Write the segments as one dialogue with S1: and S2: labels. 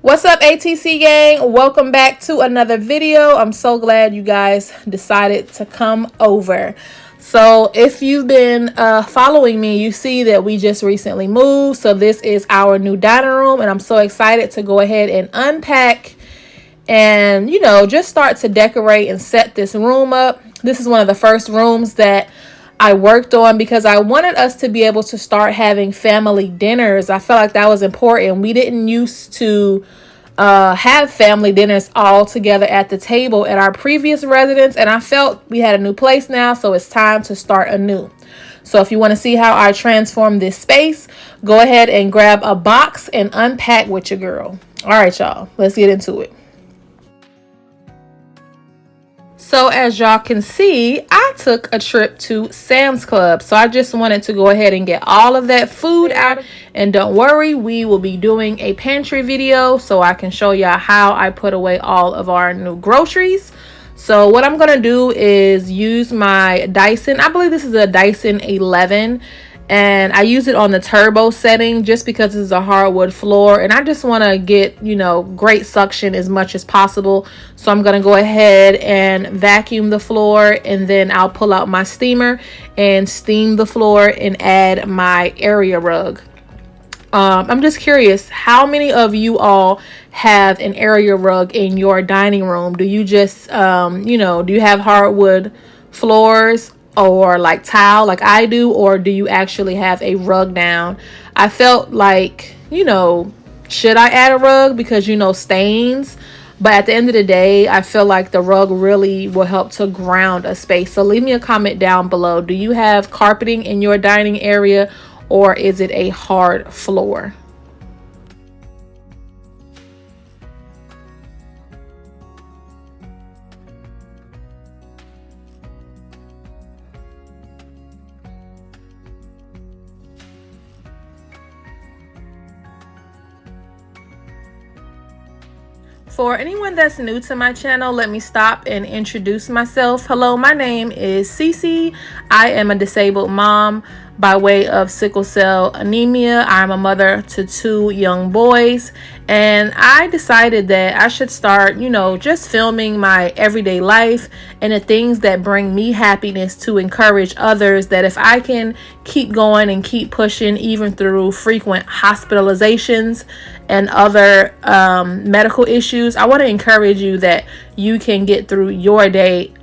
S1: What's up, ATC gang? Welcome back to another video. I'm so glad you guys decided to come over. So if you've been following me, you see that we just recently moved. So this is our new dining room, and I'm so excited to go ahead and unpack and, just start to decorate and set this room up. This is one of the first rooms that I worked on because I wanted us to be able to start having family dinners. I felt like that was important. We didn't used to have family dinners all together at the table at our previous residence, and I felt we had a new place now, so it's time to start anew. So if you want to see how I transform this space, go ahead and grab a box and unpack with your girl. All right, y'all, let's get into it. So as y'all can see, I took a trip to Sam's Club. So I just wanted to go ahead and get all of that food out. And don't worry, we will be doing a pantry video so I can show y'all how I put away all of our new groceries. So what I'm going to do is use my Dyson. I believe this is a Dyson 11. And I use it on the turbo setting just because this is a hardwood floor. And I just want to get, great suction as much as possible. So I'm going to go ahead and vacuum the floor. And then I'll pull out my steamer and steam the floor and add my area rug. I'm just curious, how many of you all have an area rug in your dining room? Do you just, do you have hardwood floors? Or like tile like I do, or do you actually have a rug down? I felt like, should I add a rug because stains, but at the end of the day I feel like the rug really will help to ground a space. So leave me a comment down below. Do you have carpeting in your dining area, or is it a hard floor? For anyone that's new to my channel, let me stop and introduce myself. Hello, my name is Cicely. I am a disabled mom by way of sickle cell anemia. I'm a mother to 2 young boys, and I decided that I should start, just filming my everyday life and the things that bring me happiness to encourage others that if I can keep going and keep pushing even through frequent hospitalizations and other medical issues, I want to encourage you that you can get through your day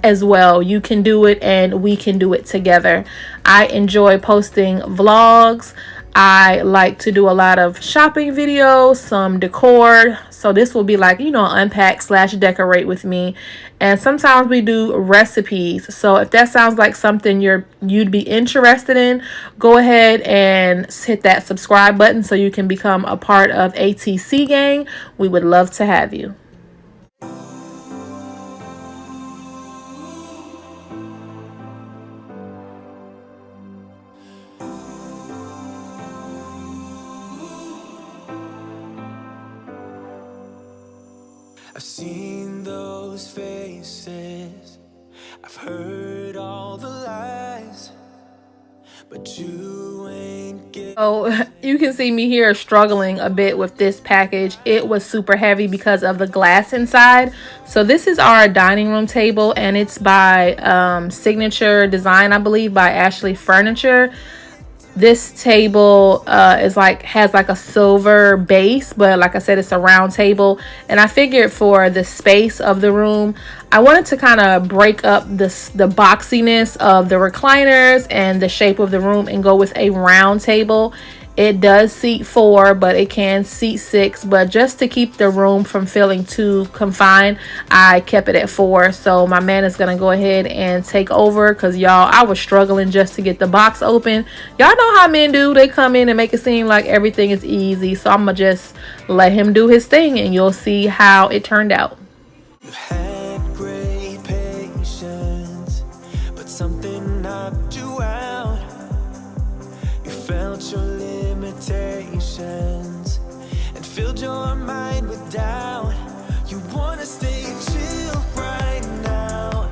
S1: as well. You can do it, and we can do it together. I enjoy posting vlogs. I like to do a lot of shopping videos, some decor. So this will be like, unpack / decorate with me. And sometimes we do recipes. So if that sounds like something you'd be interested in, go ahead and hit that subscribe button so you can become a part of ATC gang. We would love to have you.
S2: I've seen those faces, I've heard all the lies, but you ain't get.
S1: So you can see me here struggling a bit with this package. It was super heavy because of the glass inside. So this is our dining room table, and it's by Signature Design, I believe, by Ashley Furniture. This table has like a silver base, but like I said, it's a round table. And I figured for the space of the room, I wanted to kind of break up the boxiness of the recliners and the shape of the room and go with a round table. It does seat 4, but it can seat 6. But just to keep the room from feeling too confined, I kept it at 4. So my man is going to go ahead and take over because, y'all, I was struggling just to get the box open. Y'all know how men do. They come in and make it seem like everything is easy. So I'm going to just let him do his thing, and you'll see how it turned out.
S2: You had great patience, but something knocked you out. You felt your limitations and filled your mind with doubt. You wanna stay chill right now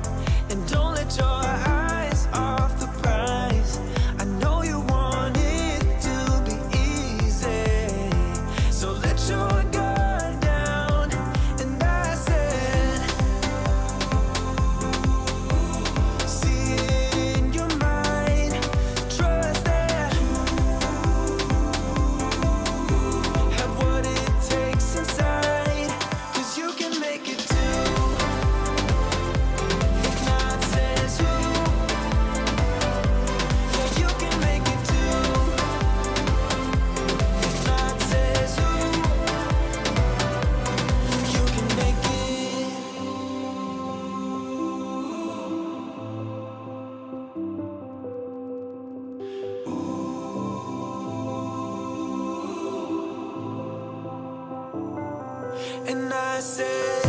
S2: and don't let your eyes off the prize. I know you want it to be easy, so let your guard said.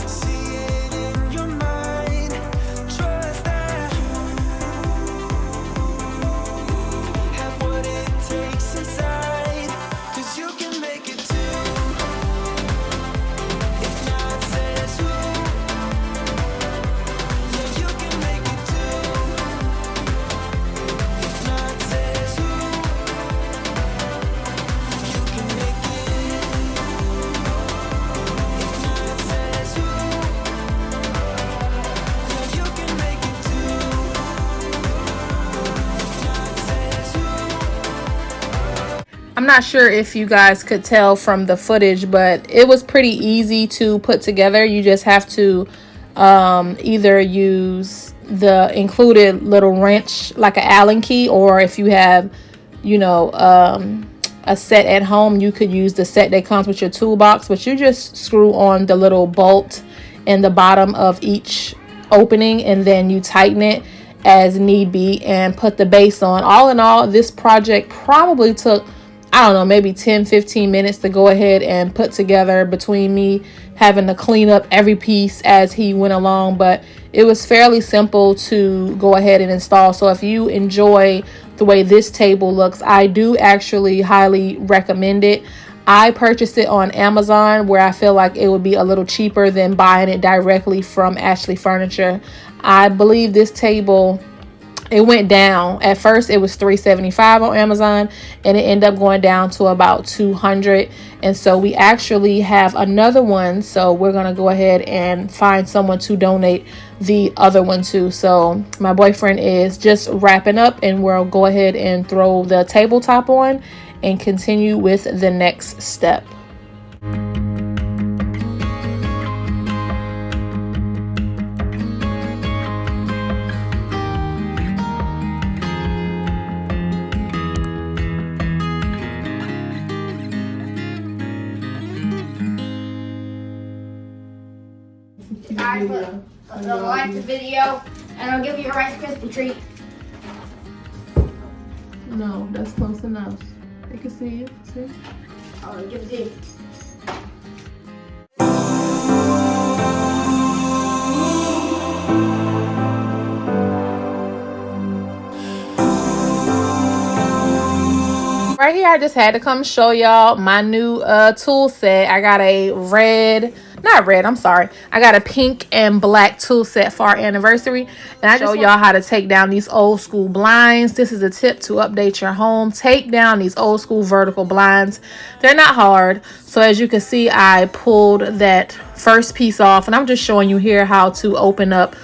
S2: See it in your mind. Trust that. Have what it takes inside. 'Cause you can make it too. If not says who. Yeah, you can make it too. If not says who. You can make it. If not says who. Yeah, you can make it too. If not says who.
S1: I'm not sure if you guys could tell from the footage, but it was pretty easy to put together. You just have to either use the included little wrench like an Allen key, or if you have, you know, a set at home, you could use the set that comes with your toolbox. But you just screw on the little bolt in the bottom of each opening, and then you tighten it as need be and put the base on. All in all, this project probably took, I don't know, maybe 10-15 minutes to go ahead and put together, between me having to clean up every piece as he went along. But it was fairly simple to go ahead and install. So if you enjoy the way this table looks, I do actually highly recommend it. I purchased it on Amazon, where I feel like it would be a little cheaper than buying it directly from Ashley Furniture. I believe this table, it went down. At first it was $375 on Amazon, and it ended up going down to about $200. And so we actually have another one, so we're gonna go ahead and find someone to donate the other one to. So my boyfriend is just wrapping up, and we'll go ahead and throw the tabletop on and continue with the next step.
S3: Guys, like the video, and I'll give you a Rice Krispie treat.
S1: No, that's close enough. They can see you. See?
S3: I'll give it to you.
S1: Right here, I just had to come show y'all my new tool set. I got a I got a pink and black tool set for our anniversary. And I just show y'all how to take down these old school blinds. This is a tip to update your home. Take down these old school vertical blinds. They're not hard. So as you can see, I pulled that first piece off, and I'm just showing you here how to open up,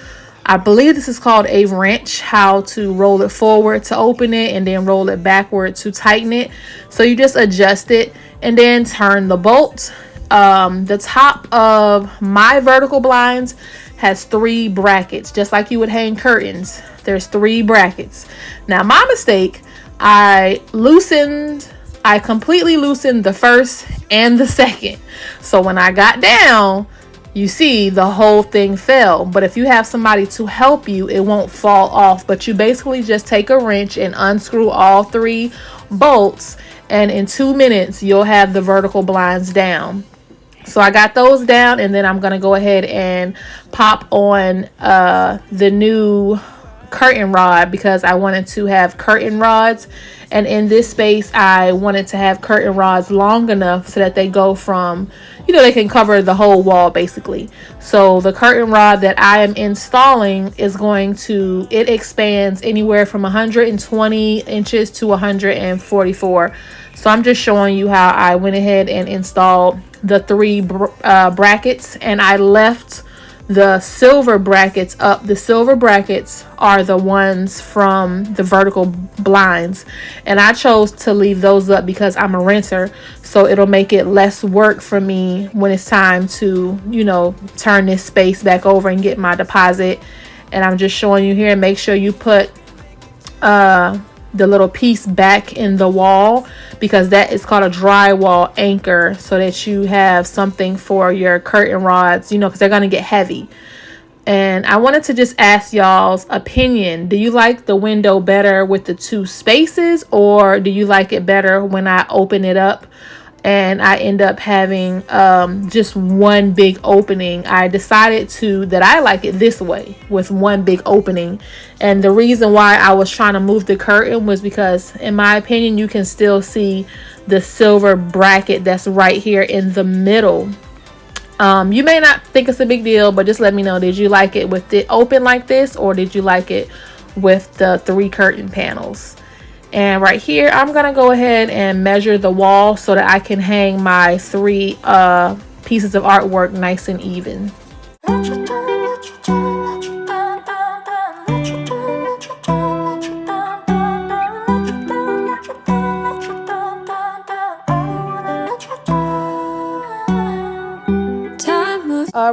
S1: I believe this is called a wrench, how to roll it forward to open it and then roll it backward to tighten it. So you just adjust it and then turn the bolt. The top of my vertical blinds has 3 brackets, just like you would hang curtains. There's 3 brackets. Now my mistake, I completely loosened the first and the second. So when I got down, you see the whole thing fell. But if you have somebody to help you, it won't fall off. But you basically just take a wrench and unscrew all 3 bolts, and in 2 minutes you'll have the vertical blinds down. So I got those down, and then I'm gonna go ahead and pop on the new curtain rod, because I wanted to have curtain rods, and in this space I wanted to have curtain rods long enough so that they go from, you know, they can cover the whole wall basically. So the curtain rod that I am installing is it expands anywhere from 120 inches to 144. So I'm just showing you how I went ahead and installed the 3 brackets, and I left the silver brackets up. The silver brackets are the ones from the vertical blinds, and I chose to leave those up because I'm a renter, so it'll make it less work for me when it's time to, you know, turn this space back over and get my deposit. And I'm just showing you here, make sure you put the little piece back in the wall, because that is called a drywall anchor, so that you have something for your curtain rods, you know, because they're going to get heavy. And I wanted to just ask y'all's opinion. Do you like the window better with the 2 spaces, or do you like it better when I open it up and I end up having just one big opening. I decided that I like it this way, with one big opening. And the reason why I was trying to move the curtain was because, in my opinion, you can still see the silver bracket that's right here in the middle. You may not think it's a big deal, but just let me know, did you like it with it open like this, or did you like it with the 3 curtain panels? And right here, I'm going to go ahead and measure the wall so that I can hang my 3 pieces of artwork nice and even.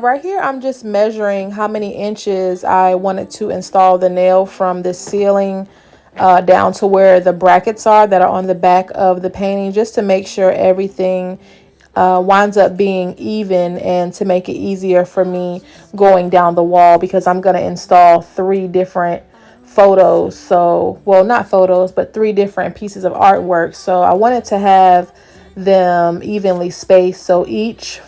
S1: Right here, I'm just measuring how many inches I wanted to install the nail from the ceiling down to where the brackets are that are on the back of the painting, just to make sure everything winds up being even, and to make it easier for me going down the wall, because I'm going to install 3 different photos. So, well, not photos, but 3 different pieces of artwork. So I wanted to have them evenly spaced, so each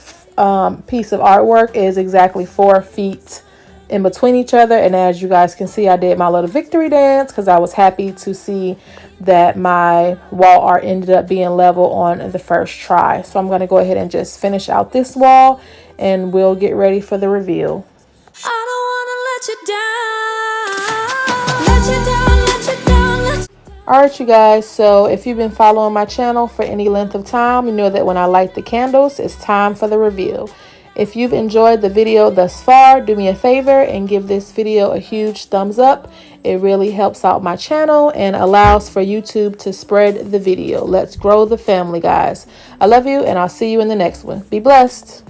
S1: piece of artwork is exactly 4 feet in between each other. And as you guys can see, I did my little victory dance because I was happy to see that my wall art ended up being level on the first try. So I'm going to go ahead and just finish out this wall, and we'll get ready for the reveal. I don't want to let you down. Let you down. Alright, you guys, so if you've been following my channel for any length of time, you know that when I light the candles, it's time for the reveal. If you've enjoyed the video thus far, do me a favor and give this video a huge thumbs up. It really helps out my channel and allows for YouTube to spread the video. Let's grow the family, guys. I love you, and I'll see you in the next one. Be blessed.